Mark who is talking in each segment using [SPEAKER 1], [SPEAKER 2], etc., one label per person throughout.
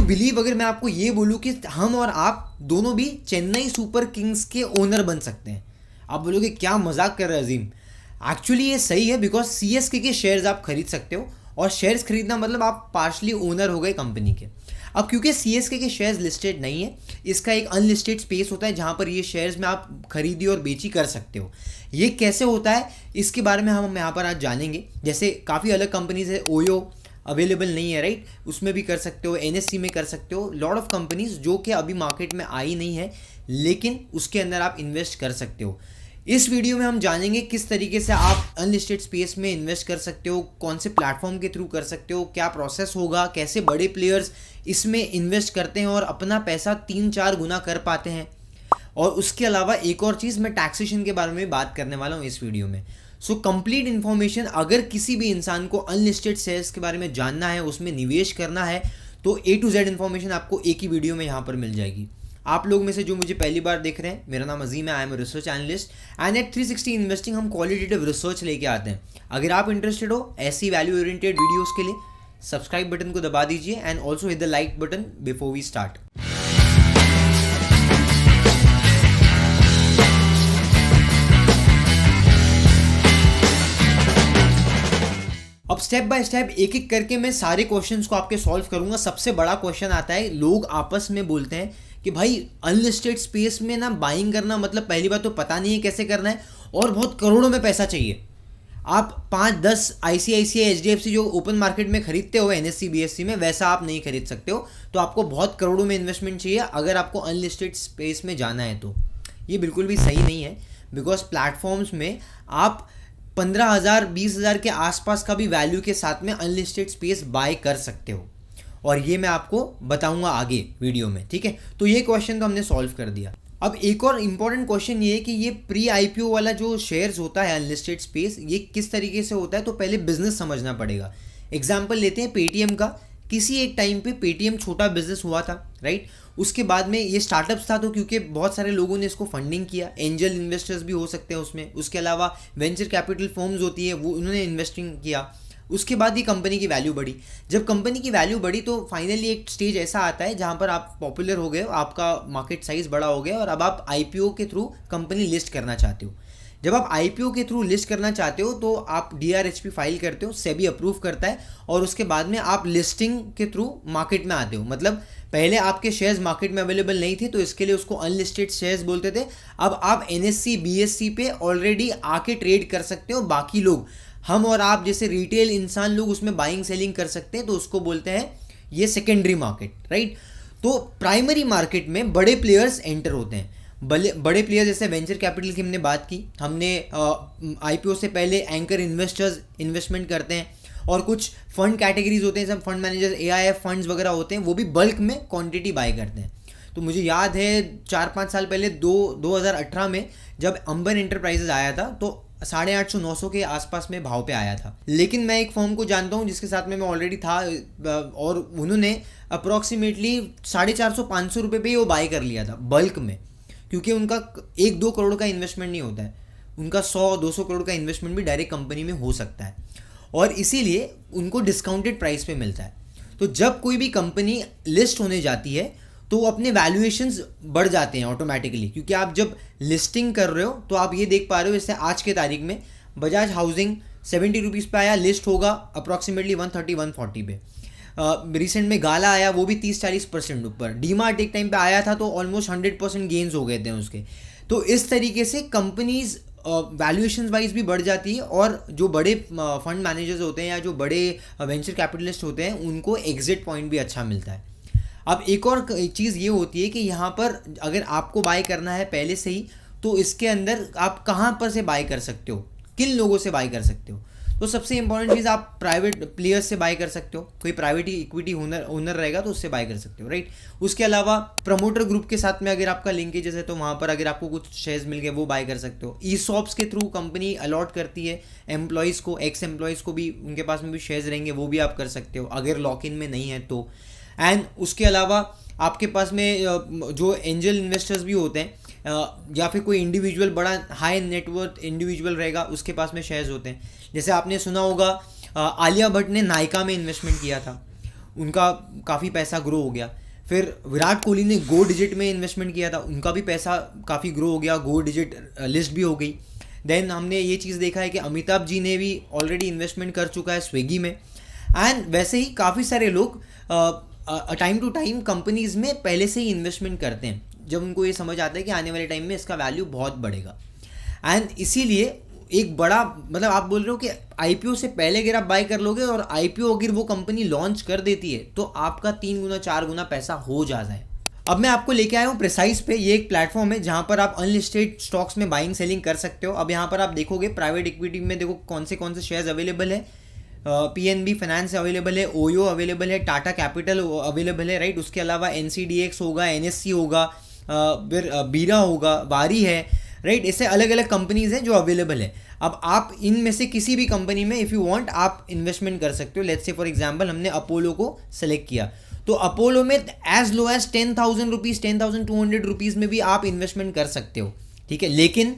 [SPEAKER 1] Believe अगर मैं आपको ये बोलूँ कि हम और आप दोनों भी चेन्नई सुपर किंग्स के ओनर बन सकते हैं, आप बोलोगे क्या मजाक कर रहे हैं अजीम। एक्चुअली ये सही है, बिकॉज सीएसके के शेयर्स आप खरीद सकते हो, और शेयर्स खरीदना मतलब आप पार्शली ओनर हो गए कंपनी के। अब क्योंकि सीएसके के शेयर्स लिस्टेड नहीं है, इसका एक अनलिस्टेड स्पेस होता है जहाँ पर ये शेयर्स में आप खरीदी और बेची कर सकते हो। ये कैसे होता है इसके बारे में हम यहाँ पर आज जानेंगे। जैसे काफ़ी अलग कंपनीज है, ओयो अवेलेबल नहीं है राइट, उसमें भी कर सकते हो, एनएससी में कर सकते हो, लॉट ऑफ कंपनीज जो कि अभी मार्केट में आई नहीं है लेकिन उसके अंदर आप इन्वेस्ट कर सकते हो। इस वीडियो में हम जानेंगे किस तरीके से आप अनलिस्टेड स्पेस में इन्वेस्ट कर सकते हो, कौन से प्लेटफॉर्म के थ्रू कर सकते हो, क्या प्रोसेस होगा, कैसे बड़े प्लेयर्स इसमें इन्वेस्ट करते हैं और अपना पैसा 3-4 गुना कर पाते हैं। और उसके अलावा एक और चीज़, मैं टैक्सेशन के बारे में बात करने वाला हूँ इस वीडियो में। सो कंप्लीट इन्फॉर्मेशन, अगर किसी भी इंसान को अनलिस्टेड शेयर्स के बारे में जानना है, उसमें निवेश करना है, तो A to Z इन्फॉर्मेशन आपको एक ही वीडियो में यहाँ पर मिल जाएगी। आप लोग में से जो मुझे पहली बार देख रहे हैं, मेरा नाम अजीम है, I am a research analyst and at 360 investing हम क्वालिटेटिव रिसर्च लेके आते हैं। अगर आप इंटरेस्टेड हो ऐसी वैल्यू ओरिएंटेड वीडियोस के लिए, सब्सक्राइब बटन को दबा दीजिए and also hit the like button before we start. अब स्टेप बाय स्टेप एक एक करके मैं सारे क्वेश्चंस को आपके सॉल्व करूंगा। सबसे बड़ा क्वेश्चन आता है, लोग आपस में बोलते हैं कि भाई अनलिस्टेड स्पेस में ना बाइंग करना मतलब पहली बात तो पता नहीं है कैसे करना है, और बहुत करोड़ों में पैसा चाहिए। आप 5-10 आईसीआईसीआई एचडीएफसी जो ओपन मार्केट में खरीदते हो एनएससी बीएससी में, वैसा आप नहीं खरीद सकते हो। तो आपको बहुत करोड़ों में इन्वेस्टमेंट चाहिए अगर आपको अनलिस्टेड स्पेस में जाना है। तो ये बिल्कुल भी सही नहीं है, बिकॉज प्लेटफॉर्म्स में आप 15,000 20,000 के आसपास का भी वैल्यू के साथ में अनलिस्टेड स्पेस बाय कर सकते हो, और ये मैं आपको बताऊंगा आगे वीडियो में, ठीक है। तो ये क्वेश्चन तो हमने सॉल्व कर दिया। अब एक और इम्पॉर्टेंट क्वेश्चन ये है कि ये प्री आईपीओ वाला जो शेयर्स होता है अनलिस्टेड स्पेस, ये किस तरीके से होता है, तो पहले बिजनेस समझना पड़ेगा। एग्जाम्पल लेते हैं पेटीएम का। किसी एक टाइम पे पेटीएम छोटा बिजनेस हुआ था राइट, उसके बाद में ये स्टार्टअप्स था, तो क्योंकि बहुत सारे लोगों ने इसको फंडिंग किया, एंजल इन्वेस्टर्स भी हो सकते हैं उसमें, उसके अलावा वेंचर कैपिटल फर्म्स होती है वो, उन्होंने इन्वेस्टिंग किया। उसके बाद ही कंपनी की वैल्यू बढ़ी। जब कंपनी की वैल्यू बढ़ी तो फाइनली एक स्टेज ऐसा आता है जहाँ पर आप पॉपुलर हो गए, आपका मार्केट साइज बड़ा हो गया और अब आप आईपीओ के थ्रू कंपनी लिस्ट करना चाहते हो। जब आप आईपीओ के थ्रू लिस्ट करना चाहते हो तो आप डीआरएचपी फाइल करते हो, सेबी अप्रूव करता है, और उसके बाद में आप लिस्टिंग के थ्रू मार्केट में आते हो। मतलब पहले आपके शेयर्स मार्केट में अवेलेबल नहीं थे तो इसके लिए उसको अनलिस्टेड शेयर्स बोलते थे। अब आप एनएससी बीएससी पे ऑलरेडी आके ट्रेड कर सकते हो, बाकी लोग, हम और आप जैसे रिटेल इंसान लोग उसमें बाइंग सेलिंग कर सकते हैं, तो उसको बोलते हैं ये सेकेंडरी मार्केट राइट। तो प्राइमरी मार्केट में बड़े प्लेयर्स एंटर होते हैं। बड़े प्लेयर जैसे वेंचर कैपिटल की हमने बात की, हमने आईपीओ से पहले एंकर इन्वेस्टर्स इन्वेस्टमेंट करते हैं, और कुछ फंड कैटेगरीज होते हैं, सब फंड मैनेजर्स, एआईएफ फंड्स वगैरह होते हैं, वो भी बल्क में क्वांटिटी बाय करते हैं। तो मुझे याद है 4-5 साल पहले 2018 में जब अंबर एंटरप्राइजेज आया था तो 850-900 के आसपास में भाव पे आया था। लेकिन मैं एक फर्म को जानता हूँ जिसके साथ में मैं ऑलरेडी था, और उन्होंने अप्रॉक्सीमेटली 450-500 रुपये पे ही वो बाय कर लिया था बल्क में, क्योंकि उनका 1-2 करोड़ का इन्वेस्टमेंट नहीं होता है, उनका 100-200 करोड़ का इन्वेस्टमेंट भी डायरेक्ट कंपनी में हो सकता है, और इसीलिए उनको डिस्काउंटेड प्राइस पे मिलता है। तो जब कोई भी कंपनी लिस्ट होने जाती है तो अपने वैल्यूएशंस बढ़ जाते हैं ऑटोमेटिकली, क्योंकि आप जब लिस्टिंग कर रहे हो तो आप ये देख पा रहे हो, जैसे आज के तारीख में बजाज हाउसिंग 70 रुपीज़ पे आया, लिस्ट होगा अप्रॉक्सीमेटली 130-140 पे। रिसेंट में गाला आया, वो भी 30-40% ऊपर। डीमार्ट एक टाइम पे आया था तो ऑलमोस्ट 100% गेन्स हो गए थे उसके। तो इस तरीके से कंपनीज वैल्यूएशन वाइज भी बढ़ जाती है, और जो बड़े फंड मैनेजर्स होते हैं या जो बड़े वेंचर कैपिटलिस्ट होते हैं उनको एग्जिट पॉइंट भी अच्छा मिलता है। अब एक और चीज़ ये होती है कि यहाँ पर अगर आपको बाय करना है पहले से ही, तो इसके अंदर आप कहाँ पर से बाय कर सकते हो, किन लोगों से बाय कर सकते हो। तो सबसे इंपॉर्टेंट चीज़, आप प्राइवेट प्लेयर्स से बाय कर सकते हो, कोई प्राइवेट इक्विटी ओनर रहेगा तो उससे बाय कर सकते हो राइट। उसके अलावा प्रमोटर ग्रुप के साथ में अगर आपका लिंकेजेस है तो वहाँ पर अगर आपको कुछ शेयर्स मिल गए वो बाय कर सकते हो। ईसॉप्स के थ्रू कंपनी अलॉट करती है एम्प्लॉयज़ को, एक्स एम्प्लॉयज़ को भी, उनके पास में भी शेयर्स रहेंगे, वो भी आप कर सकते हो अगर लॉक इन में नहीं है तो। एंड उसके अलावा आपके पास में जो एंजल इन्वेस्टर्स भी होते हैं, या फिर कोई इंडिविजुअल बड़ा हाई नेटवर्थ इंडिविजुअल रहेगा, उसके पास में शेयर्स होते हैं। जैसे आपने सुना होगा आलिया भट्ट ने नायका में इन्वेस्टमेंट किया था, उनका काफ़ी पैसा ग्रो हो गया। फिर विराट कोहली ने गो डिजिट में इन्वेस्टमेंट किया था, उनका भी पैसा काफ़ी ग्रो हो गया, गो डिजिट लिस्ट भी हो गई। देन हमने ये चीज़ देखा है कि अमिताभ जी ने भी ऑलरेडी इन्वेस्टमेंट कर चुका है स्विगी में। एंड वैसे ही काफ़ी सारे लोग टाइम टू टाइम कंपनीज़ में पहले से ही इन्वेस्टमेंट करते हैं जब उनको ये समझ आता है कि आने वाले टाइम में इसका वैल्यू बहुत बढ़ेगा। एंड इसीलिए एक बड़ा मतलब आप बोल रहे हो कि आईपीओ से पहले अगर आप बाय कर लोगे और आईपीओ अगर वो कंपनी लॉन्च कर देती है तो आपका 3 गुना 4 गुना पैसा हो जाता है। अब मैं आपको लेके आया हूँ प्रिसाइज पे, ये एक प्लेटफॉर्म है जहाँ पर आप अनलिस्टेड स्टॉक्स में बाइंग सेलिंग कर सकते हो। अब यहाँ पर आप देखोगे प्राइवेट इक्विटी में देखो कौन से शेयर्स अवेलेबल है। पीएनबी फाइनेंस अवेलेबल है, ओयो अवेलेबल है, टाटा कैपिटल अवेलेबल है, राइट। उसके अलावा एनसीडीएक्स होगा, एनएससी होगा, फिर बीरा होगा, वारी है, राइट। इससे अलग अलग कंपनीज हैं जो अवेलेबल है। अब आप इनमें से किसी भी कंपनी में इफ़ यू वांट आप इन्वेस्टमेंट कर सकते हो। लेट्स से फॉर एग्जांपल हमने अपोलो को सेलेक्ट किया, तो अपोलो में as low as 10,000 rupees 10,200 rupees में भी आप इन्वेस्टमेंट कर सकते हो, ठीक है। लेकिन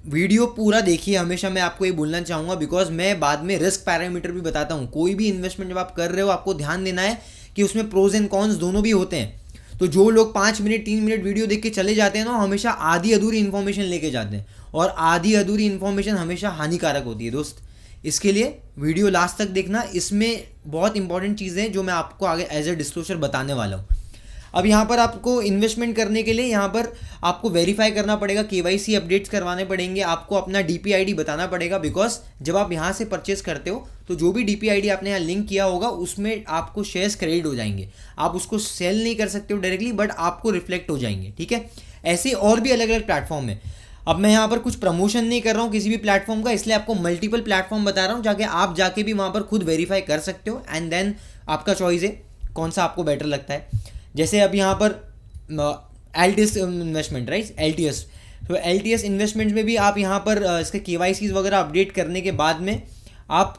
[SPEAKER 1] वीडियो पूरा देखिए, हमेशा मैं आपको ये बोलना चाहूँगा, बिकॉज मैं बाद में रिस्क पैरामीटर भी बताता हूँ। कोई भी इन्वेस्टमेंट जब आप कर रहे हो आपको ध्यान देना है कि उसमें प्रोज एंड कॉन्स दोनों भी होते हैं। तो जो लोग 5 मिनट 3 मिनट वीडियो देख के चले जाते हैं ना, हमेशा आधी अधूरी इन्फॉर्मेशन लेके जाते हैं, और आधी अधूरी इन्फॉर्मेशन हमेशा हानिकारक होती है दोस्त। इसके लिए वीडियो लास्ट तक देखना, इसमें बहुत इंपॉर्टेंट चीज़ें हैं जो मैं आपको आगे एज ए डिस्क्लोजर बताने वाला हूँ। अब यहाँ पर आपको इन्वेस्टमेंट करने के लिए यहाँ पर आपको वेरीफाई करना पड़ेगा, केवाईसी अपडेट्स करवाने पड़ेंगे, आपको अपना डीपीआईडी बताना पड़ेगा। बिकॉज जब आप यहाँ से परचेस करते हो तो जो भी डीपीआईडी आपने यहाँ लिंक किया होगा उसमें आपको शेयर्स क्रेडिट हो जाएंगे। आप उसको सेल नहीं कर सकते हो डायरेक्टली, बट आपको रिफ्लेक्ट हो जाएंगे, ठीक है। ऐसे और भी अलग अलग प्लेटफॉर्म है। अब मैं यहाँ पर कुछ प्रमोशन नहीं कर रहा हूँ किसी भी प्लेटफॉर्म का, इसलिए आपको मल्टीपल प्लेटफॉर्म बता रहा हूँ, जाके आप जाके भी वहाँ पर खुद वेरीफाई कर सकते हो। एंड देन आपका चॉइस है कौन सा आपको बेटर लगता है। जैसे अब यहाँ पर एलटीएस इन्वेस्टमेंट, राइट, एलटीएस। तो एलटीएस इन्वेस्टमेंट में भी आप यहाँ पर इसके केवाईसीज वगैरह अपडेट करने के बाद में आप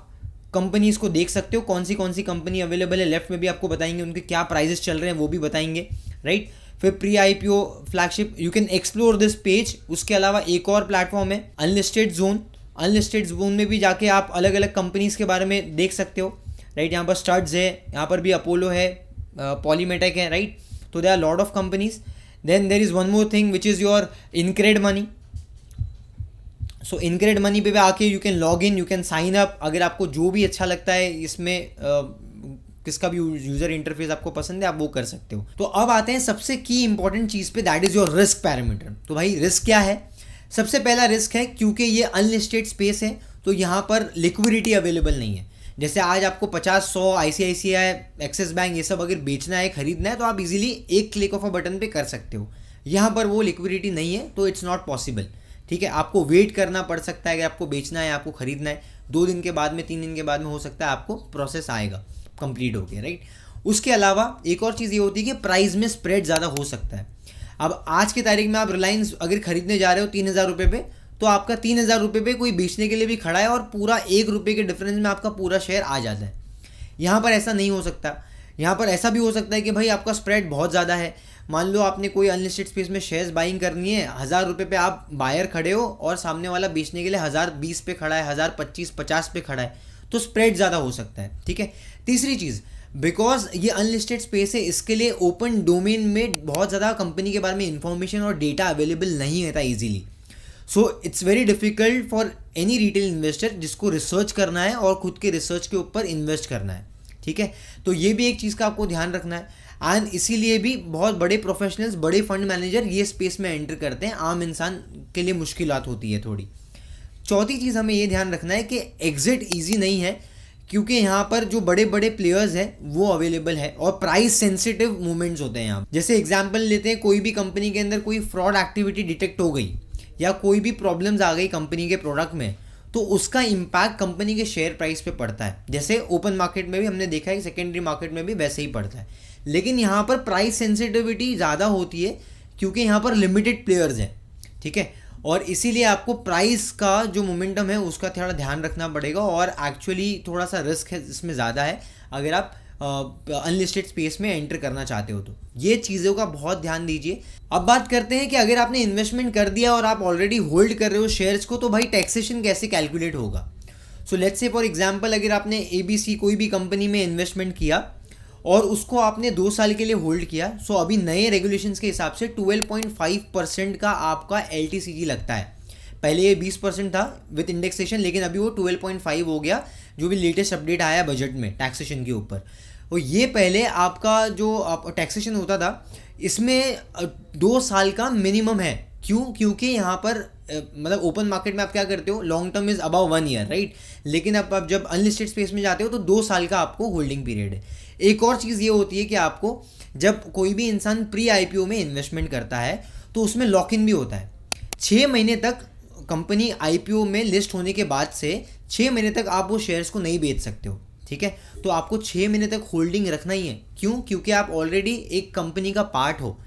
[SPEAKER 1] कंपनीज को देख सकते हो, कौन सी कंपनी अवेलेबल है। लेफ्ट में भी आपको बताएंगे उनके क्या प्राइजेस चल रहे हैं, वो भी बताएंगे, राइट। फिर pre IPO flagship, you can explore this page. उसके अलावा एक और प्लेटफॉर्म है अनलिस्टेड जोन। अनलिस्टेड जोन में भी जाके आप अलग अलग कंपनीज के बारे में देख सकते हो, राइट। यहाँ पर स्टड्स है, यहाँ पर भी अपोलो है, पॉलीमेटेक है, राइट। तो there are lot of companies. Then there is one more thing which is your InCred money. So InCred money पे भी आके you can log in, you can sign up. अगर आपको जो भी अच्छा लगता है इसमें किसका भी यूजर इंटरफेस आपको पसंद है आप वो कर सकते हो। तो अब आते हैं सबसे की इंपॉर्टेंट चीज़ पे, that is your risk parameter. तो भाई रिस्क क्या है? सबसे पहला रिस्क है क्योंकि ये अनलिस्टेड स्पेस है तो यहाँ पर लिक्विडिटी अवेलेबल नहीं है। जैसे आज आपको 50-100 आईसीआईसीआई, एक्सिस बैंक ये सब अगर बेचना है, खरीदना है, तो आप इजीली एक क्लिक ऑफ अ बटन पे कर सकते हो। यहाँ पर वो लिक्विडिटी नहीं है तो इट्स नॉट पॉसिबल, ठीक है। आपको वेट करना पड़ सकता है, अगर आपको बेचना है, आपको खरीदना है, 2 दिन के बाद में 3 दिन के बाद में हो सकता है आपको प्रोसेस आएगा कंप्लीट हो गया, राइट। उसके अलावा एक और चीज़ ये होती है कि प्राइस में स्प्रेड ज़्यादा हो सकता है। अब आज की तारीख में आप रिलायंस अगर खरीदने जा रहे हो 3,000 रुपये पे, तो आपका 3,000 रुपये पे कोई बेचने के लिए भी खड़ा है और पूरा 1 रुपये के डिफरेंस में आपका पूरा शेयर आ जाता है। यहाँ पर ऐसा नहीं हो सकता। यहाँ पर ऐसा भी हो सकता है कि भाई आपका स्प्रेड बहुत ज़्यादा है। मान लो आपने कोई अनलिस्टेड स्पेस में शेयर्स बाइंग करनी है, 1,000 रुपये पे आप बायर खड़े हो और सामने वाला बेचने के लिए 1,020 पे खड़ा है, 1,025-50 पे खड़ा है, तो स्प्रेड ज़्यादा हो सकता है, ठीक है। तीसरी चीज़, बिकॉज ये अनलिस्टेड स्पेस है, इसके लिए ओपन डोमेन में बहुत ज़्यादा कंपनी के बारे में इंफॉर्मेशन और डेटा अवेलेबल नहीं रहता easily. So it's very difficult for any retail investor जिसको रिसर्च करना है और खुद के रिसर्च के ऊपर इन्वेस्ट करना है, ठीक है। तो ये भी एक चीज़ का आपको ध्यान रखना है। एंड इसीलिए भी बहुत बड़े प्रोफेशनल्स, बड़े फंड मैनेजर ये स्पेस में एंटर करते हैं, आम इंसान के लिए मुश्किलात होती है थोड़ी। चौथी चीज़ हमें ये ध्यान रखना है कि एग्जिट ईजी नहीं है, क्योंकि यहाँ पर जो बड़े बड़े प्लेयर्स हैं वो अवेलेबल है और प्राइस सेंसिटिव मूवमेंट्स होते हैं यहाँ। जैसे एग्जांपल लेते हैं, कोई भी कंपनी के अंदर कोई फ्रॉड एक्टिविटी डिटेक्ट हो गई या कोई भी प्रॉब्लम्स आ गई कंपनी के प्रोडक्ट में, तो उसका इम्पैक्ट कंपनी के शेयर प्राइस पे पड़ता है। जैसे ओपन मार्केट में भी हमने देखा है, सेकेंडरी मार्केट में भी वैसे ही पड़ता है। लेकिन यहाँ पर प्राइस सेंसिटिविटी ज़्यादा होती है क्योंकि यहाँ पर लिमिटेड प्लेयर्स हैं, ठीक है। और इसीलिए आपको प्राइस का जो मोमेंटम है उसका थोड़ा ध्यान रखना पड़ेगा और एक्चुअली थोड़ा सा रिस्क है इसमें ज़्यादा है अगर आप अनलिस्टेड स्पेस में एंटर करना चाहते हो। तो ये चीज़ों का बहुत ध्यान दीजिए। अब बात करते हैं कि अगर आपने इन्वेस्टमेंट कर दिया और आप ऑलरेडी होल्ड कर रहे हो शेयर्स को, तो भाई टैक्सेशन कैसे कैलकुलेट होगा। So let's say for example अगर आपने ABC कोई भी कंपनी में इन्वेस्टमेंट किया और उसको आपने 2 साल के लिए होल्ड किया, सो अभी नए रेगुलेशंस के हिसाब से 12.5% का आपका LTCG लगता है। पहले ये 20% था विथ इंडेक्सेशन, लेकिन अभी वो 12.5 हो गया, जो भी लेटेस्ट अपडेट आया है बजट में टैक्सेशन के ऊपर। और ये पहले आपका जो टैक्सेशन होता था इसमें 2 साल का मिनिमम है। क्यों? क्योंकि यहाँ पर मतलब ओपन मार्केट में आप क्या करते हो, long term is about 1 year, right. लेकिन अब जब अनलिस्टेड स्पेस में जाते हो तो 2 साल का आपको होल्डिंग पीरियड है। एक और चीज़ ये होती है कि आपको जब कोई भी इंसान प्री IPO में इन्वेस्टमेंट करता है तो उसमें लॉक इन भी होता है। 6 महीने तक कंपनी IPO में लिस्ट होने के बाद से 6 महीने तक आप वो शेयर्स को नहीं बेच सकते हो, ठीक है। तो आपको 6 महीने तक होल्डिंग रखना ही है। क्यों? क्योंकि आप ऑलरेडी एक कंपनी का पार्ट हो,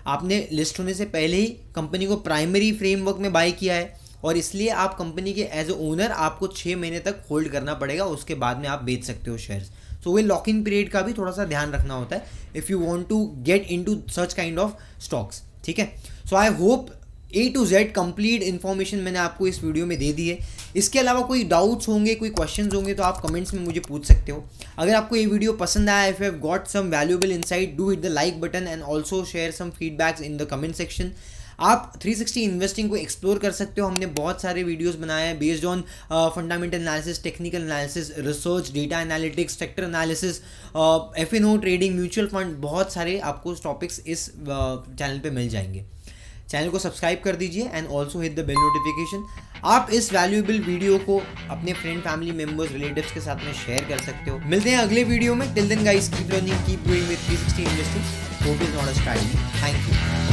[SPEAKER 1] आपने लिस्ट होने से पहले ही कंपनी को प्राइमरी फ्रेमवर्क में बाय किया है, और इसलिए आप कंपनी के एज ए ओनर आपको 6 महीने तक होल्ड करना पड़ेगा, उसके बाद में आप बेच सकते हो शेयर्स। सो वे लॉक इन पीरियड का भी थोड़ा सा ध्यान रखना होता है if you want to get into such kind of stocks, ठीक है। So I hope A to Z complete information मैंने आपको इस वीडियो में दे दी है। इसके अलावा कोई डाउट्स होंगे, कोई क्वेश्चंस होंगे तो आप कमेंट्स में मुझे पूछ सकते हो। अगर आपको ये वीडियो पसंद आया, if you have got some valuable insight, do hit the like button and also share some feedbacks in the comment section. आप 360 इन्वेस्टिंग को एक्सप्लोर कर सकते हो। हमने बहुत सारे वीडियोस बनाए हैं based on fundamental analysis, technical analysis, research, data analytics, sector analysis, F&O trading, mutual fund, बहुत सारे आपको टॉपिक्स इस चैनल पे मिल जाएंगे। चैनल को सब्सक्राइब कर दीजिए and also hit the bell notification. आप इस वैल्यूएबल वीडियो को अपने फ्रेंड, फैमिली मेंबर्स, रिलेटिव्स के साथ में शेयर कर सकते हो। मिलते हैं अगले वीडियो में। Till then guys, keep learning, keep growing with 360 investing. Hope is not a strategy. Thank you.